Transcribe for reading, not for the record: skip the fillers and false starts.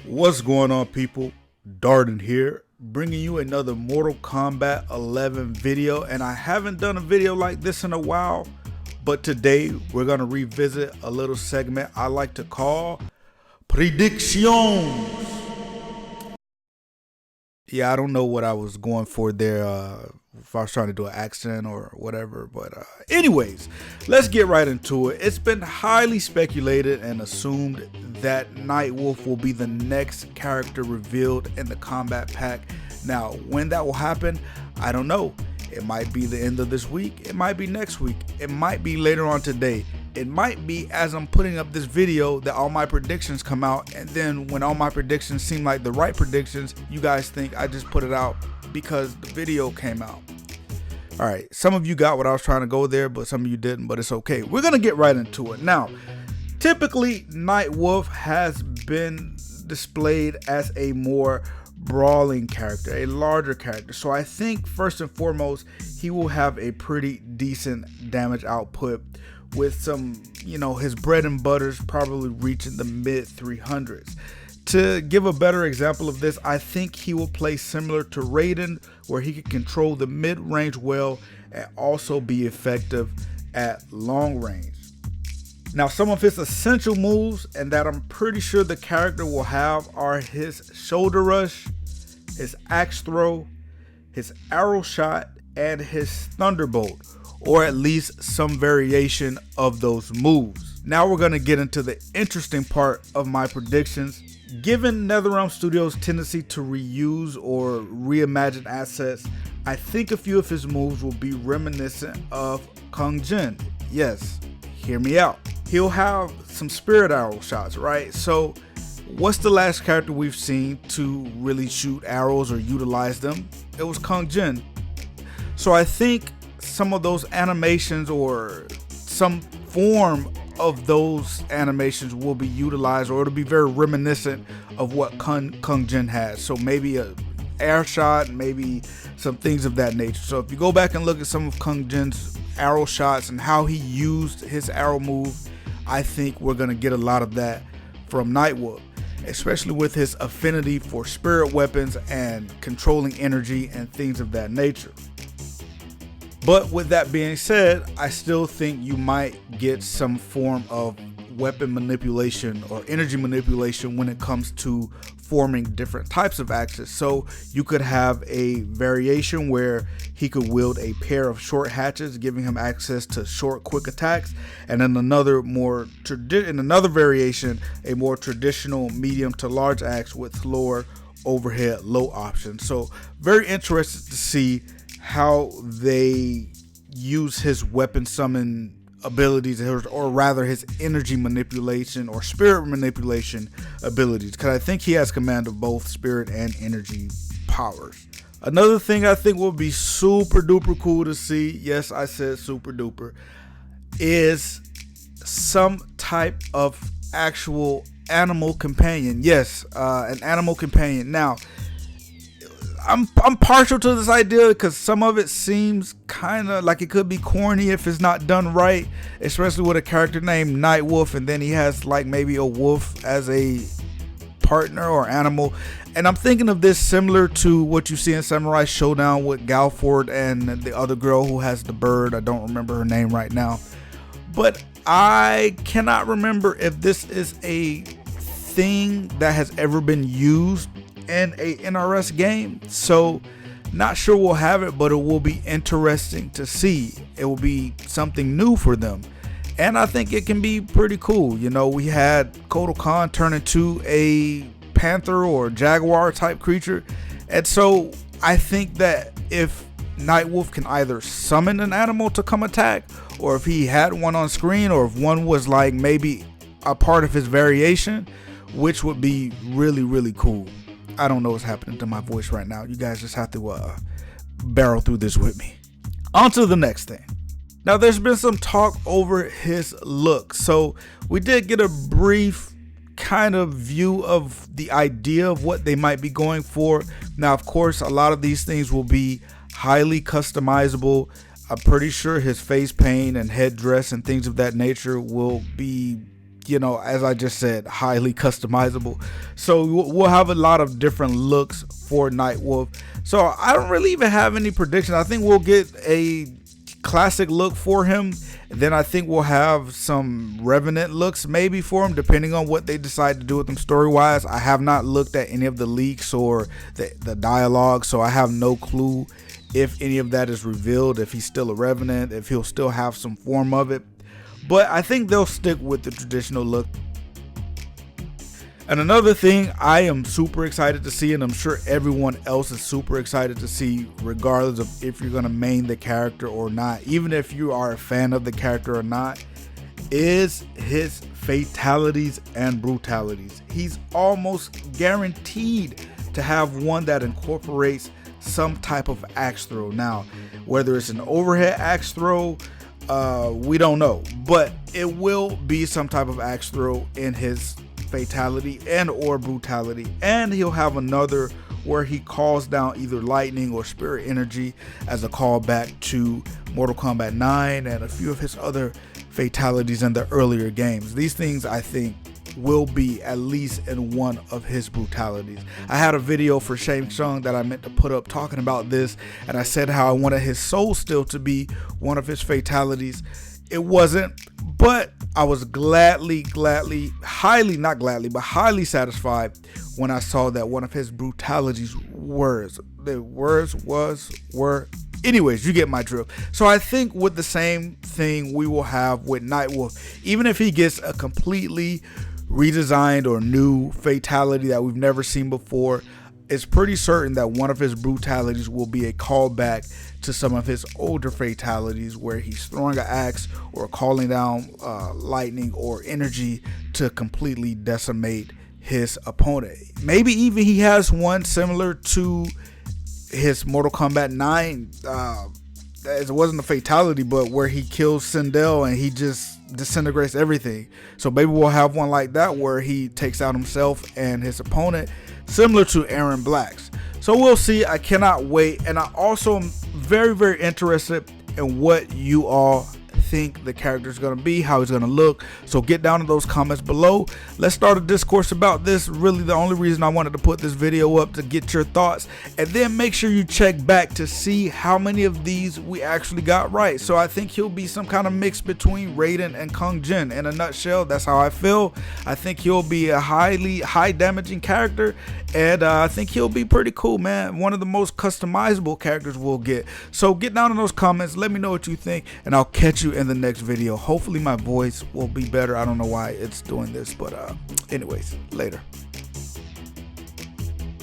What's going on, people? Darden here, bringing you another Mortal Kombat 11 video, and I haven't done a video like this in a while, but today we're going to revisit a little segment I like to call Predictions. Yeah, I don't know what I was going for there, if I was trying to do an accent or whatever, but anyways, let's get right into it. It's been highly speculated and assumed that Nightwolf will be the next character revealed in the Kombat pack. Now, when that will happen, I don't know. It might be the end of this week, it might be next week, it might be later on today. It might be as I'm putting up this video that all my predictions come out, and then when all my predictions seem like the right predictions, you guys think I just put it out because the video came out. Alright, some of you got what I was trying to go there, but some of you didn't, but it's okay. We're gonna get right into it. Now, typically Nightwolf has been displayed as a more brawling character, a larger character, so I think first and foremost he will have a pretty decent damage output with some, his bread and butter's probably reaching the mid 300s. To give a better example of this, I think he will play similar to Raiden, where he can control the mid-range well and also be effective at long range. Now, some of his essential moves, and that I'm pretty sure the character will have, are his shoulder rush, his axe throw, his arrow shot, and his thunderbolt, or at least some variation of those moves. Now we're going to get into the interesting part of my predictions. Given NetherRealm Studios' tendency to reuse or reimagine assets, I think a few of his moves will be reminiscent of Kung Jin. Yes, hear me out. He'll have some spirit arrow shots, right? So what's the last character we've seen to really shoot arrows or utilize them? It was Kung Jin. So I think some of those animations or some form of those animations will be utilized, or it'll be very reminiscent of what Kung Jin has. So maybe a air shot, maybe some things of that nature. So if you go back and look at some of Kung Jin's arrow shots and how he used his arrow move, I think we're going to get a lot of that from Nightwolf, especially with his affinity for spirit weapons and controlling energy and things of that nature. But with that being said, I still think you might get some form of weapon manipulation or energy manipulation when it comes to forming different types of axes. So you could have a variation where he could wield a pair of short hatchets, giving him access to short, quick attacks, and then another variation, a more traditional medium to large axe with lower overhead low option. So very interested to see how they use his weapon summon abilities, or rather his energy manipulation or spirit manipulation abilities, because I think he has command of both spirit and energy powers. Another thing I think will be super duper cool to see, yes, I said super duper, is some type of actual animal companion. Yes, an animal companion. Now, I'm partial to this idea because some of it seems kind of like it could be corny if it's not done right, especially with a character named Nightwolf, and then he has like maybe a wolf as a partner or animal. And I'm thinking of this similar to what you see in Samurai Showdown with Galford and the other girl who has the bird. I don't remember her name right now, but I cannot remember if this is a thing that has ever been used in a NRS game, so not sure we'll have it, but it will be interesting to see. It will be something new for them, and I think it can be pretty cool. We had Kotal Khan turn into a panther or jaguar type creature, and so I think that if Nightwolf can either summon an animal to come attack, or if he had one on screen, or if one was like maybe a part of his variation, which would be really, really cool. I don't know what's happening to my voice right now. You guys just have to barrel through this with me. On to the next thing. Now, there's been some talk over his look. So we did get a brief kind of view of the idea of what they might be going for. Now, of course, a lot of these things will be highly customizable. I'm pretty sure his face paint and headdress and things of that nature will be you know, as I just said, highly customizable. So we'll have a lot of different looks for Nightwolf. So I don't really even have any predictions. I think we'll get a classic look for him. Then I think we'll have some Revenant looks maybe for him, depending on what they decide to do with him story-wise. I have not looked at any of the leaks or the dialogue, so I have no clue if any of that is revealed, if he's still a Revenant, if he'll still have some form of it. But I think they'll stick with the traditional look. And another thing I am super excited to see, and I'm sure everyone else is super excited to see, regardless of if you're going to main the character or not, even if you are a fan of the character or not, is his fatalities and brutalities. He's almost guaranteed to have one that incorporates some type of axe throw. Now, whether it's an overhead axe throw, we don't know, but it will be some type of axe throw in his fatality and or brutality. And he'll have another where he calls down either lightning or spirit energy as a callback to Mortal Kombat 9 and a few of his other fatalities in the earlier games. These things I think will be at least in one of his brutalities. I had a video for Shang Tsung that I meant to put up talking about this, and I said how I wanted his soul still to be one of his fatalities. It wasn't, but I was highly satisfied when I saw that one of his brutalities were. Anyways, you get my drift. So I think with the same thing we will have with Nightwolf, even if he gets a completely redesigned or new fatality that we've never seen before, it's pretty certain that one of his brutalities will be a callback to some of his older fatalities where he's throwing an axe or calling down lightning or energy to completely decimate his opponent. Maybe even he has one similar to his Mortal Kombat 9. It wasn't a fatality, but where he kills Sindel and he just disintegrates everything. So maybe we'll have one like that where he takes out himself and his opponent, similar to Aaron Black's. So we'll see. I cannot wait. And I also am very interested in what you all think the character is going to be, how he's going to look. So get down in those comments below. Let's start a discourse about this. Really the only reason I wanted to put this video up, to get your thoughts, and then make sure you check back to see how many of these we actually got right. So I think he'll be some kind of mix between Raiden and Kung Jin. In a nutshell, that's how I feel. I think he'll be a high damaging character, and I think he'll be pretty cool, man. One of the most customizable characters we'll get. So get down in those comments, let me know what you think, and I'll catch you in the next video. Hopefully my voice will be better. I don't know why it's doing this, but anyways, later.